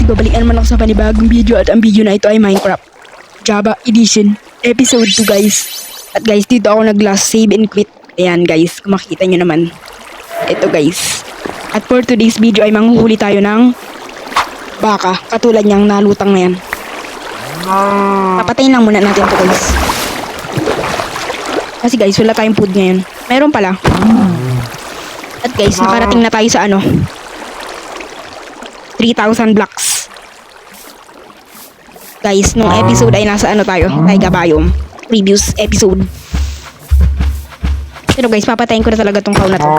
babalikan naman ako sa panibagong video at ang video na ito ay Minecraft Java Edition Episode 2 guys. At guys, dito ako nag-last save and quit. Ayan guys, kung makikita nyo naman. Ito guys. At for today's video ay manghuhuli tayo ng baka, katulad niyang nalutang na yan. Papatayin lang muna natin ito guys. Kasi guys, wala tayong food ngayon. Meron pala. At guys, nakarating na tayo sa 3,000 blocks. Guys, nung episode ay nasa tayo? Taiga Biome. Previous episode. Pero guys, papatayin ko na talaga tong cow na to.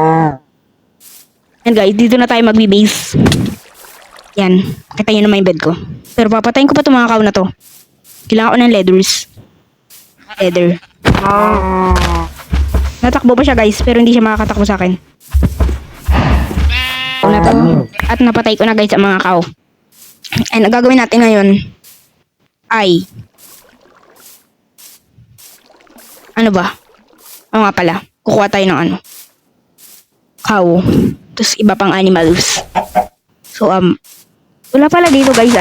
And guys, dito na tayo magbe-base. Yan. Kita nyo naman yung bed ko. Pero papatayin ko pa tong mga cow na to. Kailangan ko ng leathers. Leather. Natakbo pa siya guys, pero hindi siya makakatakbo sa akin. Na to. At napatay ko na guys ang mga cow. And ang gagawin natin ngayon ay ano ba? Oo nga pala. Kukuha tayo ng cow. Tapos iba pang animals. So wala pala dito guys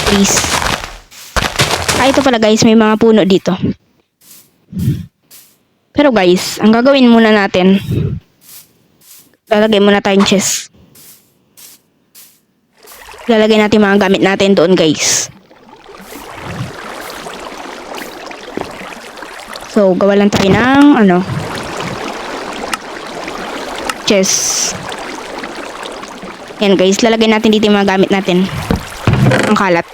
trees. Ito pala guys, may mga puno dito. Pero guys, ang gagawin muna natin, lalagay muna tayong chest. Lalagay natin mga gamit natin doon guys. So, gawa lang tayo ng chest. Yan guys, lalagay natin dito yung mga gamit natin. Ang kalat.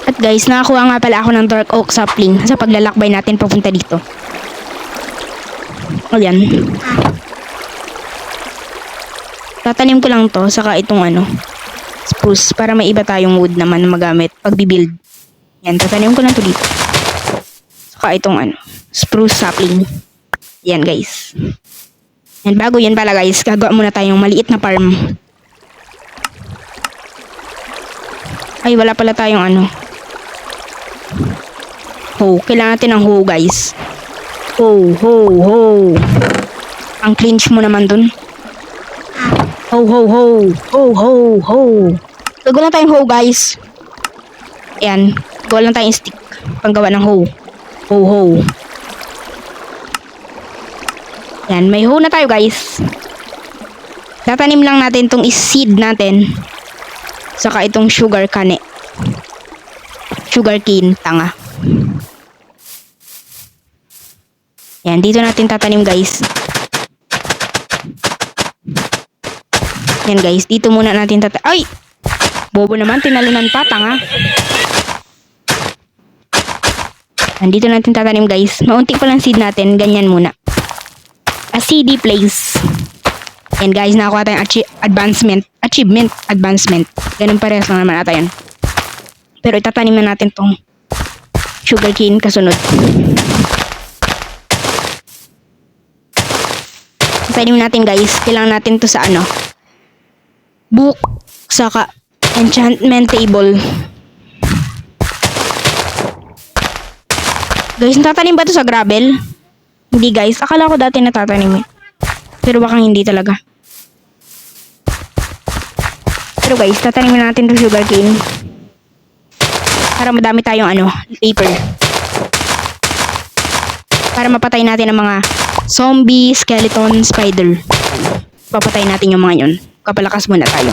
At guys, nakakuha nga pala ako ng dark oak sapling sa paglalakbay natin papunta dito. Ayan. Tatanim ko lang to, saka itong spruce, para may iba tayong wood naman na magamit pag bibuild. Yan, tatanim ko lang to dito. Saka itong spruce sapling. Yan guys. Yan, bago yan pala guys, gagawa muna tayong maliit na farm. Ay, wala pala tayong hoe. Kailangan natin ng hoe guys. Hoe. Ang clinch mo naman dun. Hoe. Gagawa lang tayong hoe guys. Ayan. Gawa lang tayong stick. Panggawa ng hoe. Hoe. Ayan. May hoe na tayo guys. Tatanim lang natin tong seed natin. Saka itong sugar cane. Sugar cane. Tanga. Ayan. Dito natin tatanim guys. Yan guys, dito muna natin ay! Bobo naman, tinalunan pa, tanga. Nandito natin tatanim guys. Maunti pa lang seed natin, ganyan muna. A seedy place. Yan guys, nakakuha tayong achievement advancement. Ganun parehas lang naman ata yan. Pero itatanim na natin tong sugarcane kasunod. Tatanim natin guys, kailangan natin to sa book, saka enchantment table. Guys, natatanim ba ito sa gravel? Hindi guys, akala ko dati natatanim pero baka hindi talaga. Pero guys, tatanim natin itong sugarcane para madami tayong paper, para mapatay natin ang mga zombie, skeleton, spider. Papatay natin yung mga yun. Kapalakas muna tayo.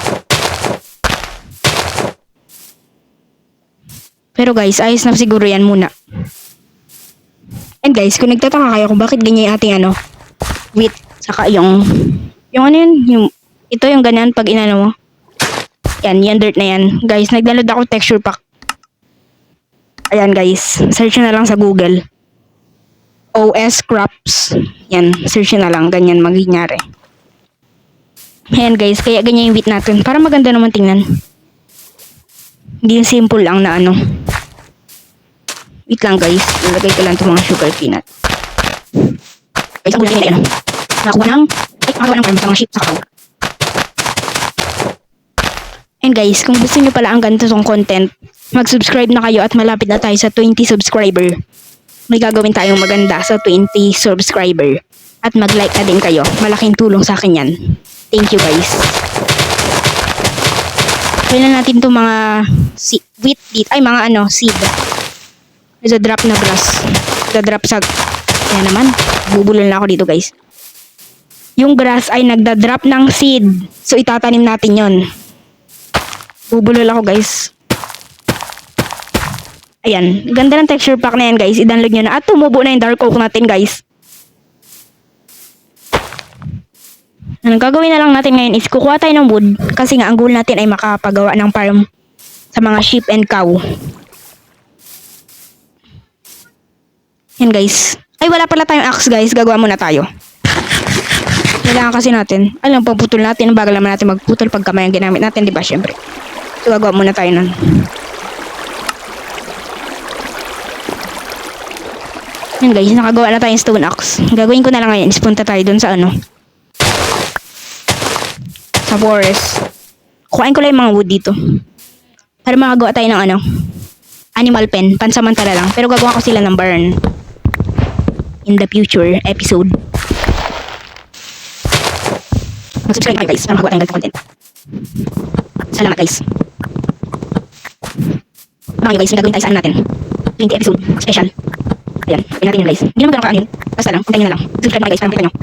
Pero guys, ayos na siguro yan muna. And guys, kung nagtataka kayo kung bakit ganyan yung ating wheat, saka yung ito yung ganyan pag inano mo. Yan dirt na yan. Guys, nag-download ako texture pack. Ayan guys, search na lang sa Google. OS crops. Yan, search na lang, ganyan mangyayari. Ayan guys, kaya ganyan yung wheat natin. Para maganda naman tingnan. Hindi yung simple lang na wait lang guys, nilagay ko lang itong mga sugar peanut. Guys, ang buhay na nakakuha ng mga sheep sa cow. And guys, kung gusto nyo pala ang ganito tong content, mag-subscribe na kayo at malapit na tayo sa 20 subscriber. May gagawin tayong maganda sa 20 subscriber. At mag-like na din kayo. Malaking tulong sa akin yan. Thank you guys. Kailan natin itong mga wheat dito. Ay, mga seed. Nasa-drop na grass. Nagda-drop sa... Yan naman. Bubulol na ako dito guys. Yung grass ay nagda-drop ng seed. So, itatanim natin yon. Bubulol ako guys. Ayan. Ganda ng texture pack na yan guys. I-download nyo na. At tumubo na yung dark oak natin guys. Ang gagawin na lang natin ngayon is kukuha tayo ng wood. Kasi nga ang goal natin ay makapagawa ng farm sa mga sheep and cow. Yan guys. Ay wala pala tayong axe guys. Gagawa muna tayo. Kailangan kasi natin. Alam pagputol natin. Bagal naman natin magputol pag kamay ang ginamit natin. Diba syempre. So gagawa muna tayo nun. Yan guys. Nakagawa na tayong stone axe. Gagawin ko na lang ngayon is punta tayo dun sa sa forest. Kuhain ko lang yung mga wood dito. Para makagawa tayo ng animal pen. Pansamantala lang. Pero gagawa ko sila ng barn. In the future episode. Mag-subscribe kayo guys. Para makagawa tayong ganitong content. Salamat guys. Mga guys, may gagawin tayo sa natin. 20 episode special. Ayan. Gawin natin yun guys. Hindi naman ganun kaanin. Basta lang. Puntayin na lang. Subscribe mga guys. Para makita nyo.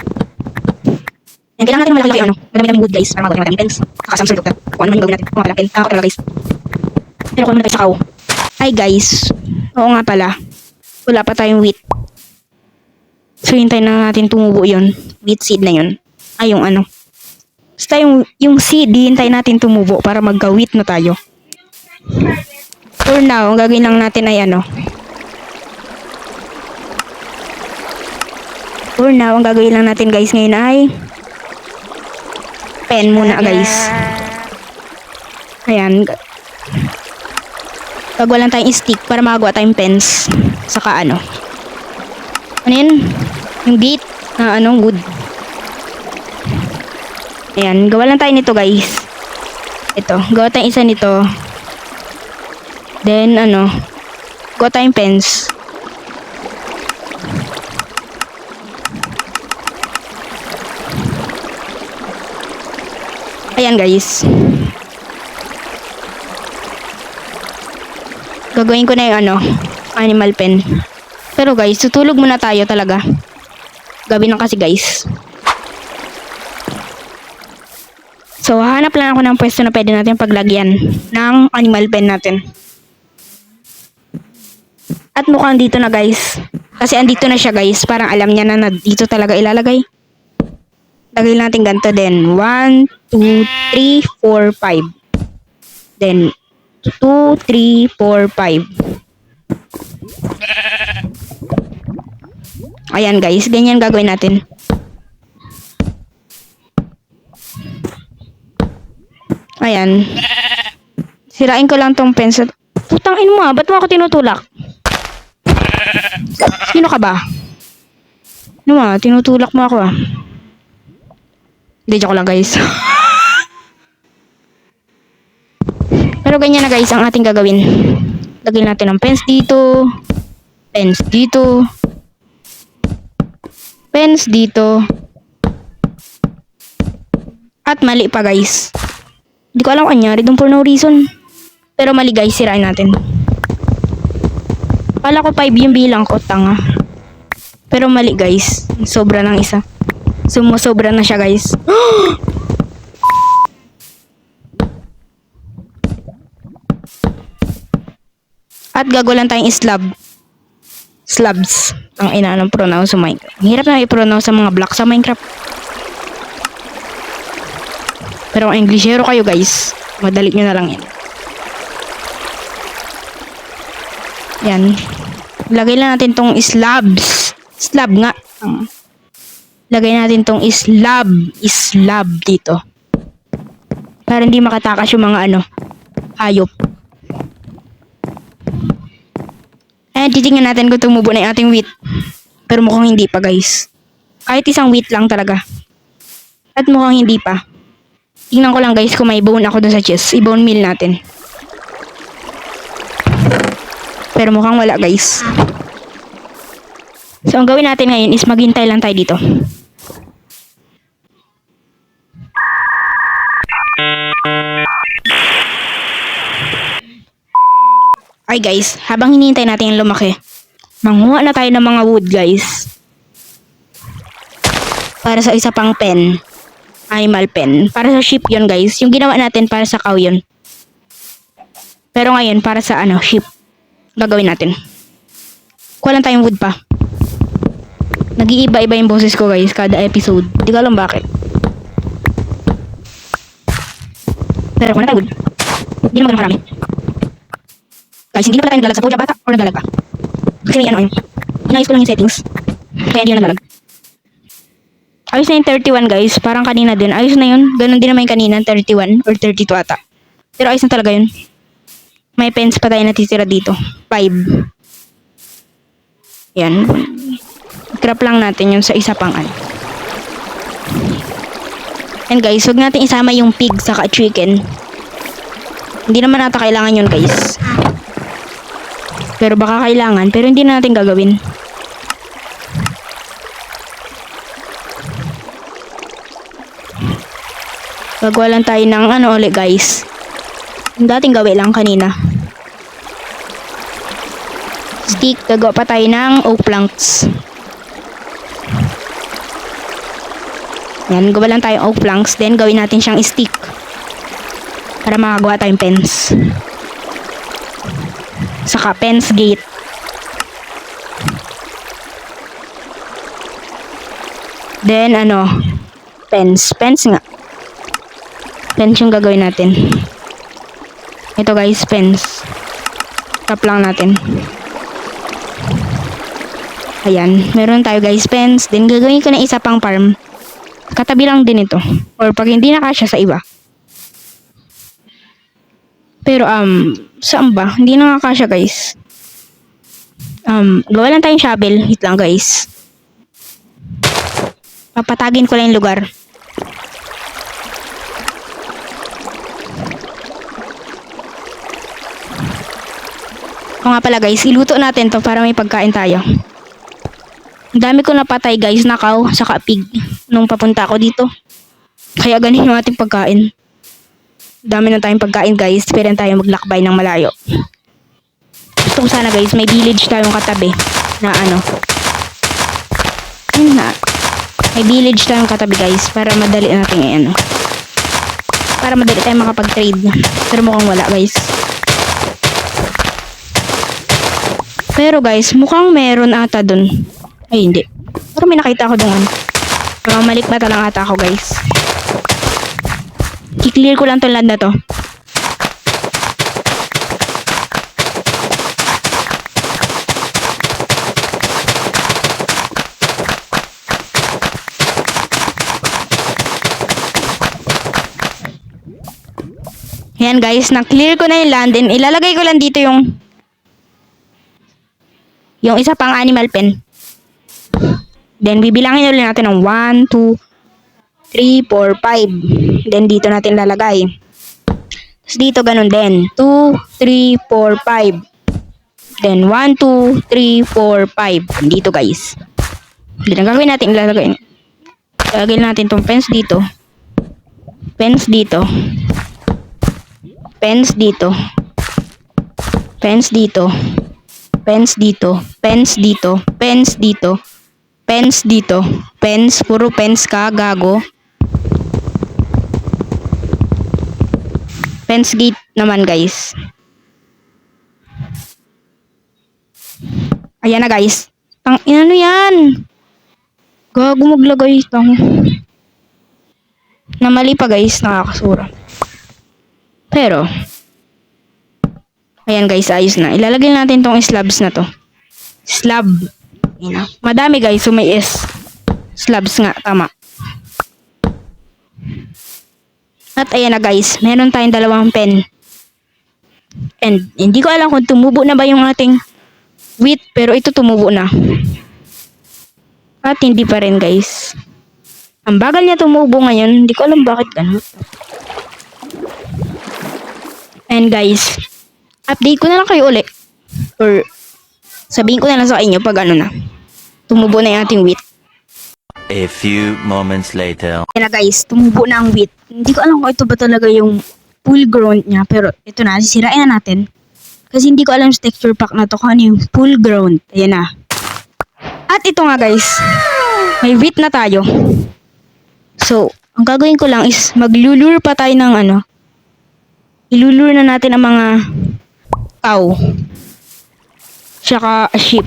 Yan, kailangan natin malaki yung madami naming wood guys para magawa natin pens. Kakasamsung doktor. Kung ano man yung gawin natin. Kung mga pen. Kakakot talaga guys. Pero kung muna tayo sa cow. Ay guys. Oo nga pala. Wala pa tayong wheat. So hintayin na natin tumubo yun. Wheat seed na yun. Ay yung basta yung seed, hintayin natin tumubo para magka-wheat na tayo. For now, ang gagawin lang natin ay For now, ang gagawin lang natin guys ngayon ay pen muna guys. Ayan. Gagawa lang tayong stick para magawa tayong pens. Saka ano yun? Yung gate na wood. Ayan. Gawa lang tayo nito guys. Ito. Gawa tayong isa nito. Then gawa tayong pens. Ayan guys. Gagawin ko na yung animal pen. Pero guys, tutulog muna tayo talaga. Gabi na kasi guys. So, hahanap lang ako ng pwesto na pwede natin paglagyan ng animal pen natin. At mukhang dito na guys. Kasi andito na siya guys. Parang alam niya na dito talaga ilalagay. Lagay natin ganito din. 1, 2, 3, 4, 5. Then, 2, 3, 4, 5. Ayan guys. Ganyan gagawin natin. Ayan. Sirain ko lang tong pencil. Putangin mo ba't mo ako tinutulak? Sino ka ba? Tinutulak mo ako Hindi, joke lang guys. Pero ganyan na guys ang ating gagawin. Lagyan natin ng pens dito. Pens dito. Pens dito. At mali pa guys. Hindi ko alam kung anyari doon for no reason. Pero mali guys, sirain natin. Pala ko 5 yung bilang ko, tanga. Pero mali guys. Sobra ng isa. Sumusobra na siya guys. At gagawa lang tayong slabs. Ang inanong pronounce sa Minecraft. Hirap na i-pronounce sa mga block sa Minecraft. Pero kung Englishero kayo guys, madali nyo na lang yan. Yan. Lagay lang natin tong slabs. Slab nga. Lagay natin tong slab dito. Para hindi makatakas yung mga hayop. Ayan, titingnan natin kung tumubo na yung ating wheat. Pero mukhang hindi pa guys. Kahit isang wheat lang talaga. At mukhang hindi pa. Tingnan ko lang guys kung may bone ako dun sa chest. I-bone meal natin. Pero mukhang wala guys. So ang gawin natin ngayon is maghintay lang tayo dito. Okay guys, habang hinihintay natin yung lumaki, manguha na tayo ng mga wood guys. Para sa isa pang pen. Animal pen. Para sa sheep yun guys. Yung ginawa natin para sa cow yun. Pero ngayon, para sa sheep. Gagawin natin. Kuha lang tayong wood pa. Nag-iiba-iba yung boses ko guys kada episode. Di ko alam bakit. Pero kuha na tayo wood. Hindi naman marami. Guys, hindi na pala tayo naglalag sa Poja Bata or naglalag pa. Kasi may yun. Inayos ko lang yung settings. Kaya hindi na naglalag. Ayos na yung 31 guys. Parang kanina din. Ayos na yun. Ganon din naman yung kanina. 31 or 32 ata. Pero ayos na talaga yun. May pens pa tayo natitira dito. 5. Yan. Scrap lang natin yung sa isa pang And guys, huwag natin isama yung pig saka chicken. Hindi naman nata kailangan yun guys. Pero baka kailangan. Pero hindi na natin gagawin. Gagawa lang tayo ng ulit guys. Yung dating gawin lang kanina. Stick, gagawa pa tayo ng oak planks. Yan, gawa lang tayong oak planks. Then gawin natin siyang stick. Para makagawa tayong pens. Saka pens gate. Then pens. Pens nga. Pens yung gagawin natin. Ito guys, pens. Tap lang natin. Ayan. Meron tayo guys, pens. Then gagawin ko na isa pang farm. Katabi lang din ito. Or pag hindi na kasya sa iba. Pero saan ba? Hindi na kasya guys. Gawa lang tayong shovel. Hit lang guys. Papatagin ko lang yung lugar. O nga pala guys, iluto natin to para may pagkain tayo. Ang dami ko napatay guys, na cow, saka pig, nung papunta ako dito. Kaya ganun yung ating pagkain. Dami na tayong pagkain guys, pwede tayo maglakbay ng malayo. Gusto ko sana guys, may village tayong katabi. Na may village tayong katabi guys, para madali natin para madali tayong makapag-trade. Pero mukhang wala guys. Pero guys, mukhang meron ata dun. Ay, hindi. Pero may nakita ako dun. Mamalik bata lang ata ako guys. I-clear ko lang tong land na to. Ayan guys, na-clear ko na yung land. And ilalagay ko lang dito yung isa pang animal pen. Then, bibilangin ulit natin ng 1, 2, 3, 4, 5. Then, dito natin lalagay. Tapos, dito ganun din. 2, 3, 4, 5. Then, 1, 2, 3, 4, 5. Dito, guys. Then, ang gagawin natin, ilalagay natin tong pens dito. Pens dito. Pens dito. Pens dito. Pens dito, pens dito, pens dito, pens dito, pens, puro pens ka, gago. Pens gate naman guys. Ayan na guys. Yan? Gago maglagay. Namali pa guys, nakakasura. Pero, ayan guys, ayos na. Ilalagay natin tong slabs na to. Slab. Madami guys, so may S. Slabs nga, tama. At ayan na guys, meron tayong 2 pen. And hindi ko alam kung tumubo na ba yung ating wheat, pero ito tumubo na. At hindi pa rin guys. Ang bagal niya tumubo ngayon, hindi ko alam bakit ganun. And guys, update ko na lang kayo ulit. Or sabihin ko na lang sa inyo pag tumubo na yung ating wheat. A few moments later. Yan na guys, tumubo na ang wheat. Hindi ko alam kung ito ba talaga yung full grown niya. Pero ito na, sisirain na natin. Kasi hindi ko alam sa texture pack na to kung ano yung full ground. Ayan na. At ito nga guys, may wheat na tayo. So, ang gagawin ko lang is maglulure pa tayo ng ano. Ilulure na natin ang mga cow. Tsaka sheep.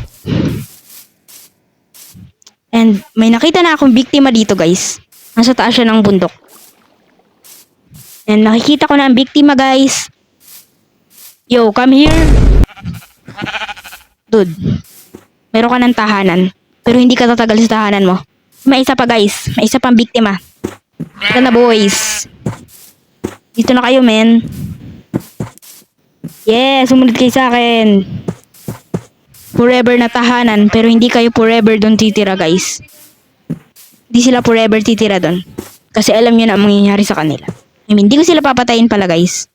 And may nakita na akong biktima dito guys. Nasa taas siya ng bundok. And nakikita ko na ang biktima guys. Yo, come here. Dude. Meron ka ng tahanan. Pero hindi ka tatagal sa tahanan mo. May isa pa guys. May isa pang biktima. Ito na boys. Dito na kayo men. Yes, sumunod kayo sa akin. Forever na tahanan. Pero hindi kayo forever doon titira guys. Hindi sila forever titira doon. Kasi alam nyo na ang mangyayari sa kanila. I mean, hindi ko sila papatayin pala guys.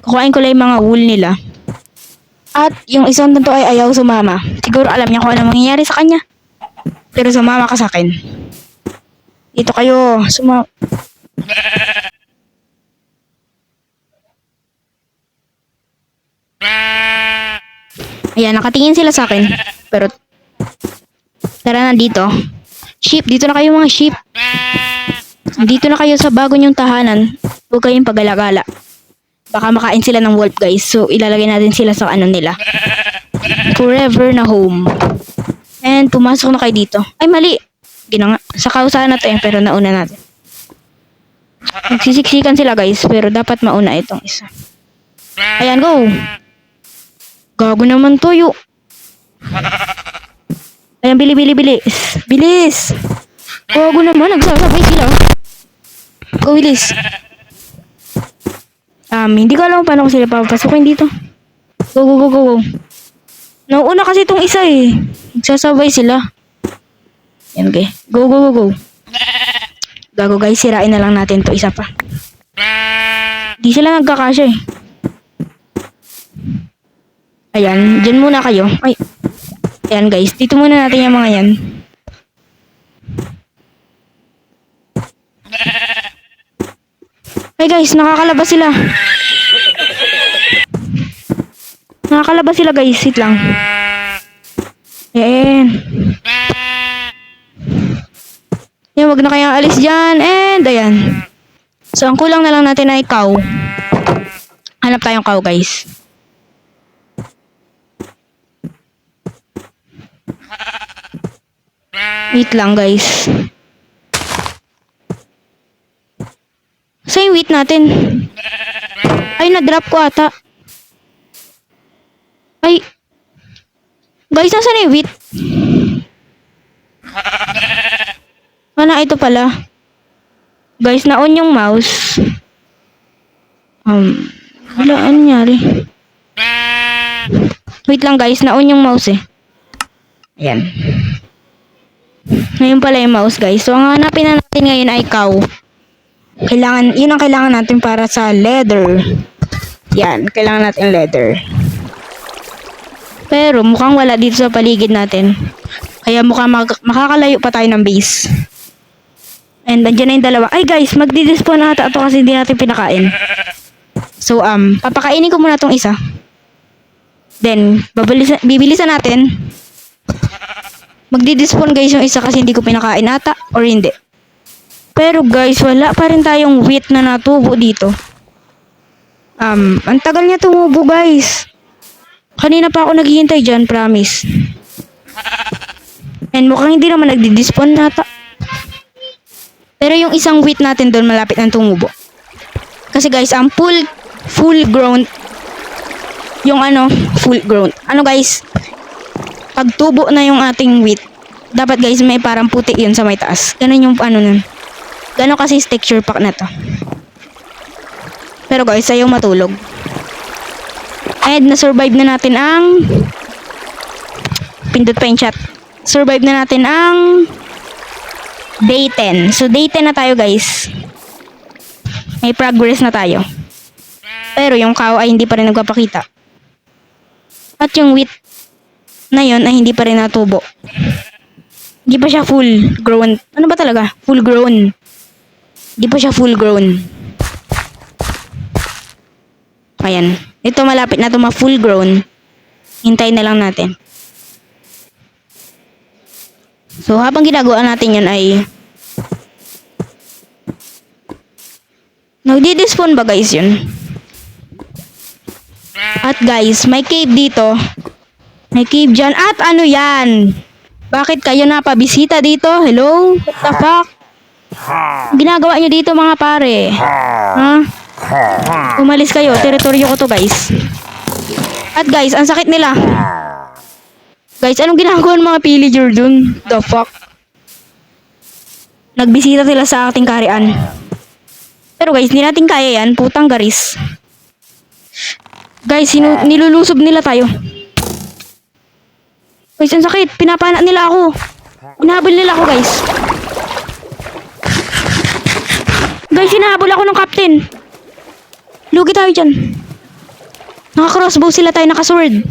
Kukuhain ko lang yung mga wool nila. At yung isang tanto ay ayaw sumama. Siguro alam niya kung ano mangyayari sa kanya. Pero sumama ka sa akin. Dito kayo. Ayan, nakatingin sila sa akin. Pero, tara na dito. Sheep, dito na kayo mga sheep. Dito na kayo sa bago nyong tahanan. Huwag kayong pagalagala. Baka makain sila ng wolf guys. So, ilalagay natin sila sa ano nila. Forever na home. And, pumasok na kayo dito. Ay, mali. Ginanga. Sa kausahan na to eh, pero nauna natin. Nagsisiksikan sila guys, pero dapat mauna itong isa. Ayan, go! Gago naman to, yo. Ayan, bilis. Bilis! Gago naman, nagsasabay sila. Go, bilis. Hindi ko alam kung paano ko sila papasukin dito. Go. Nauuna kasi itong isa eh. Nagsasabay sila. Yan, okay. Go. Gago guys, sirain na lang natin to isa pa. Di sila nagkakasya eh. Ayan, dyan muna kayo. Ay. Ayan guys, dito muna natin yung mga yan. Ay guys, nakakalabas sila. Nakakalabas sila guys, sit lang. Ayan. Yan, wag na kayong alis dyan. And ayan. So, ang kulang na lang natin ay cow. Hanap tayong cow guys. Wait lang guys. Saan yung wheat natin? Ay, na-drop ko ata. Ay. Guys, nasaan na yung wheat? Ito pala. Guys, na-on yung mouse. Wala, ano nangyari? Wait lang guys, na-on yung mouse eh. Ayan. Ngayon pala yung mouse guys. So, ang hanapin na natin ngayon ay cow. Yun ang kailangan natin para sa leather. Yan, kailangan natin leather. Pero mukhang wala dito sa paligid natin. Kaya mukhang makakalayo pa tayo ng base. And nandiyan na yung dalawa. Ay guys, magdi-despawn ata ito kasi hindi natin pinakain. So, papakainin ko muna tong isa. Then, bibilisan natin. Magdi-despawn guys yung isa kasi hindi ko pinakain ata or hindi. Pero guys, wala pa rin tayong wheat na natubo dito. Ang tagal niya tumubo guys. Kanina pa ako naghihintay dyan, promise. And mukhang hindi naman nagdi-despawn nata. Pero yung isang wheat natin doon malapit ng tumubo. Kasi guys, ang full grown. Yung full grown. Guys, pag tubo na yung ating wheat, dapat guys may parang puti yun sa may taas. Ganun yung nun. Ganun kasi texture pack na to. Pero guys, ayaw matulog. And na-survive na natin ang pindot pa yung chat. Survive na natin ang day 10. So day 10 na tayo guys. May progress na tayo. Pero yung cow ay hindi pa rin nagpapakita. At yung wheat na yun ay hindi pa rin natubo. Hindi pa siya full grown. Ano ba talaga? Full grown. Hindi pa siya full grown. Ayan. Ito malapit na ito ma-full grown. Hintayin na lang natin. So, habang ginagawa natin yan ay nagdi-despawn ba guys yun? At guys, may cave dito. May cave dyan. At ano yan? Bakit kayo napabisita dito? Hello? What the fuck? Ginagawa nyo dito mga pare? Ha? Umalis kayo. Teritoryo ko to guys. At guys, ang sakit nila. Guys, anong ginagawa ng mga pillager dun? The fuck? Nagbisita sila sa ating karian. Pero guys, hindi natin kaya yan. Putang garis. Guys, nilulusob nila tayo. Guys, ang sakit. Pinapana nila ako. Hinahabol nila ako, guys. Guys, hinahabol ako ng captain. Lugi tayo dyan. Naka-crossbow sila tayo, naka-sword.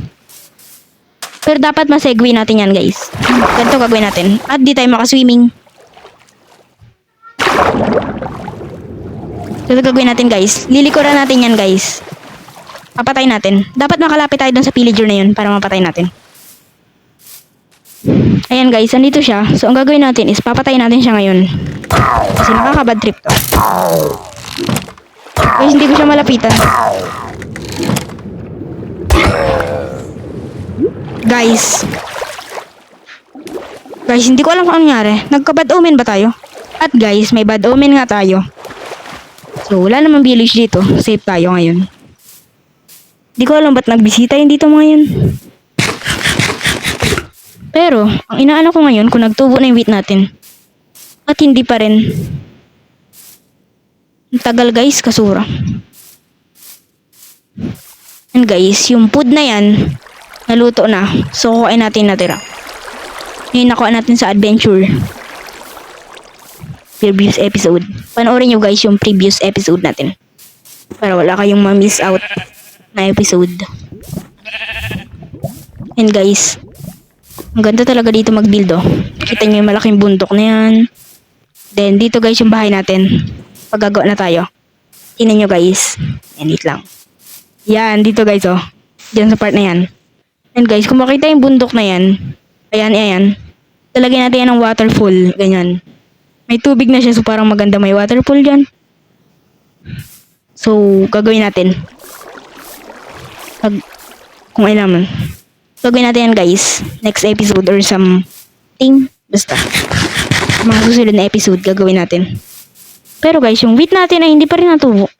Pero dapat ma-segue natin yan, guys. Ganito gagawin natin. At di tayo maka-swimming. Ito gagawin natin, guys. Lilikuran natin yan, guys. Papatay natin. Dapat makalapit tayo dun sa pillager na yun para mapatay natin. Ayan, guys. Andito siya. So, ang gagawin natin is papatay natin siya ngayon. Kasi nakaka-bad trip to. Guys, hindi ko siya malapitan. Guys, hindi ko alam kung ano nangyari. Nagka-bad omen ba tayo? At guys, may bad omen nga tayo. So, wala namang village dito. Safe tayo ngayon. Hindi ko alam ba't nagbisita yun dito mga yun. Pero, ang inaano ko ngayon, kung nagtubo na yung wheat natin. At hindi pa rin. Ang tagal guys, kasura. And guys, yung food na yan, naluto na. So, kukain natin natira. Ngayon nakuha natin sa adventure. Previous episode. Panoorin nyo guys yung previous episode natin. Para wala kayong ma-miss out na episode. And guys, ang ganda talaga dito mag-build oh. Kita nyo yung malaking bundok na yan. Then, dito guys yung bahay natin. Paggagawa na tayo. Tingnan nyo guys. Wait lang. Yan, dito guys oh. Diyan sa part na yan. And guys, kung makita yung bundok na yan, ayan. Talagyan natin yan ng waterfall. Ganyan. May tubig na siya, so parang maganda may waterfall dyan. So, gagawin natin. Kung alam. Gagawin natin yan guys. Next episode or something. Basta. Mga susunod na episode, gagawin natin. Pero guys, yung wheat natin ay hindi pa rin natubo.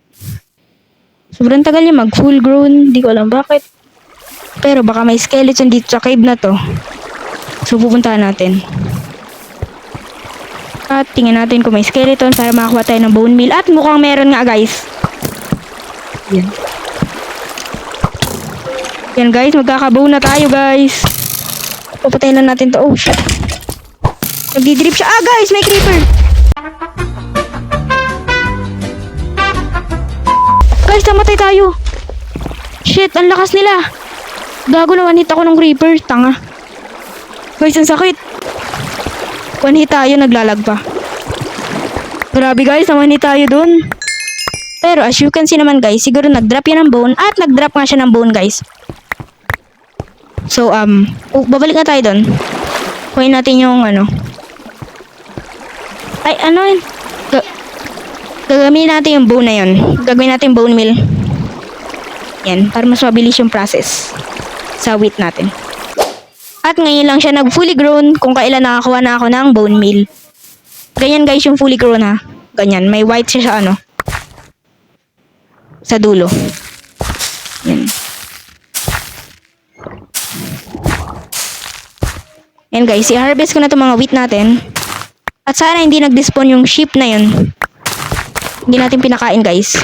Sobrang tagal niya mag full grown. Hindi ko alam bakit. Pero baka may skeleton dito sa cave na to. So pupuntahan natin. At tingnan natin kung may skeleton para makakuha tayo ng bone meal. At mukhang meron nga guys. Yan. Yan guys, magkakabone na tayo guys. Papatayin lang natin to. Oh shit. Nagdidrip siya. Ah guys, may creeper. Guys, namatay tayo. Shit, ang lakas nila. Gago na one hit ako ng creeper. Tanga. Guys, ang sakit. One hit tayo, naglalag pa. Grabe guys, one hit tayo dun. Pero as you can see naman guys, siguro nag-drop yan ng bone. At nag-drop nga siya ng bone guys. So, babalik na tayo dun. Kuhin natin yung ano. Ay, ano yun? Gagawin natin yung bone na yun. Gagawin natin bone meal. Yan, para mas mabilis yung process sa wheat natin. At ngayon lang siya nag fully grown kung kailan nakakuha na ako ng bone meal. Ganyan guys yung fully grown ha. Ganyan, may white siya sa ano. Sa dulo. Yan. Yan guys, i-harvest ko na itong mga wheat natin. At sana hindi nag-despawn yung sheep na yun. Hindi natin pinakain guys.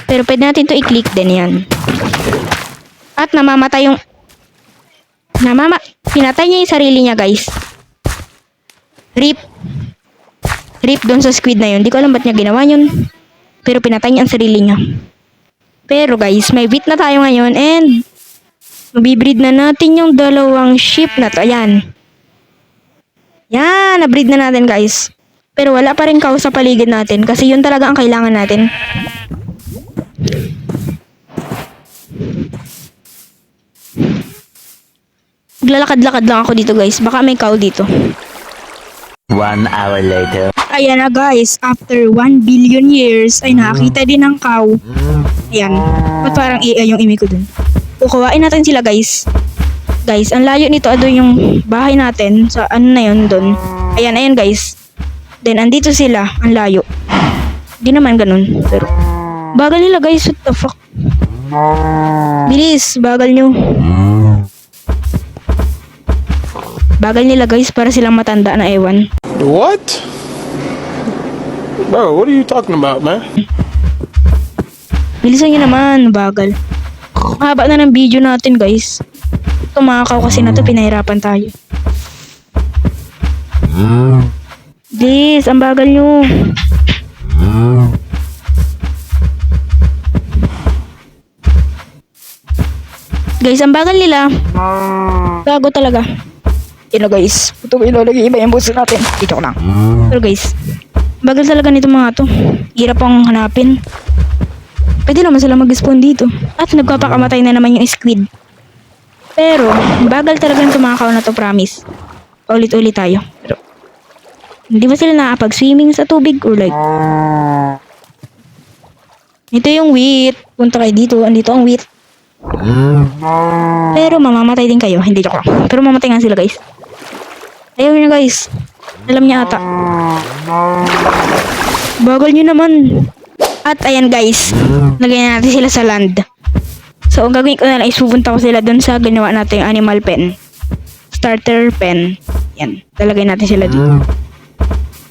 Pero pwede natin to i-click din yan. At namamatay yung... Pinatay niya yung sarili niya guys. Rip. Rip doon sa squid na yun. Di ko alam ba't niya ginawa yun. Pero pinatay niya ang sarili niya. Pero guys, may wheat na tayo ngayon and... mabibreed na natin yung dalawang sheep na to. Ayan. Yan, nabreed na natin guys. Pero wala pa rin cow sa paligid natin kasi yun talaga ang kailangan natin. Maglalakad-lakad lang ako dito guys. Baka may cow dito. 1 hour later. Ayan na guys. After 1 billion years ay nakakita din ng cow. Ayan. Ba't parang AI yung imi ko dun? Kukuhain natin sila guys. Guys, ang layo nito. Ado yung bahay natin. Sa ano na yun dun. Ayan guys. Then andito sila. Ang layo. Di naman ganun. Pero bagal nila guys. What the fuck? Bilis. Bagal nyo. Bagal nila guys. Para silang matanda na ewan. What? Bro, what are you talking about, man? Bilisan nyo naman. Bagal. Haba na ng video natin guys. Ito mga kaw kasi na to. Pinahirapan tayo. Please. Ang bagal nyo. Guys, ang bagal nila. Gago talaga. Yun guys. Puto ko ilalagay iba yung boss natin. Dito ko lang. Pero guys, bagal talaga nito mga to. Hirap pang hanapin. Pwede naman sila mag-spawn dito. At nagpapakamatay na naman yung squid. Pero, bagal talaga nito mga kaw na to, promise. Paulit-ulit tayo. Pero, hindi ba sila nakapag-swimming sa tubig or like? Ito yung wheat. Punta kayo dito. Andito ang wheat. Pero mamamatay din kayo. Hindi joke lang. Pero mamatay nga sila guys. Ayaw nyo guys. Alam niya ata. Bagal nyo naman. At ayan guys. Lagyan natin sila sa land. So ang gagawin ko na lang is pupunta ko sila dun sa ginawa natin yung animal pen. Starter pen. Yan. Lalagay natin sila dito.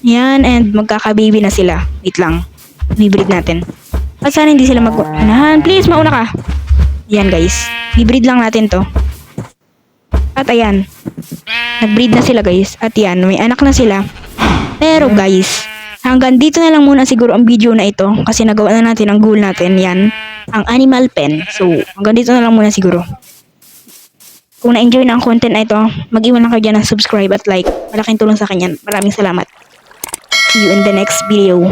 Yan. And magkakababy na sila. Wait lang. Bibreed natin. At sana hindi sila mag-unahan. Please mauna ka. Yan guys. Bibreed lang natin to. At ayan. Nagbreed na sila guys. At yan. May anak na sila. Pero guys. Hanggang dito na lang muna siguro ang video na ito. Kasi nagawa na natin ang goal natin. Yan. Ang animal pen. So hanggang dito na lang muna siguro. Kung na-enjoy na ang content na ito. Mag-iwan lang kayo dyan ng subscribe at like. Malaking tulong sa kanyan. Maraming salamat. See you in the next video.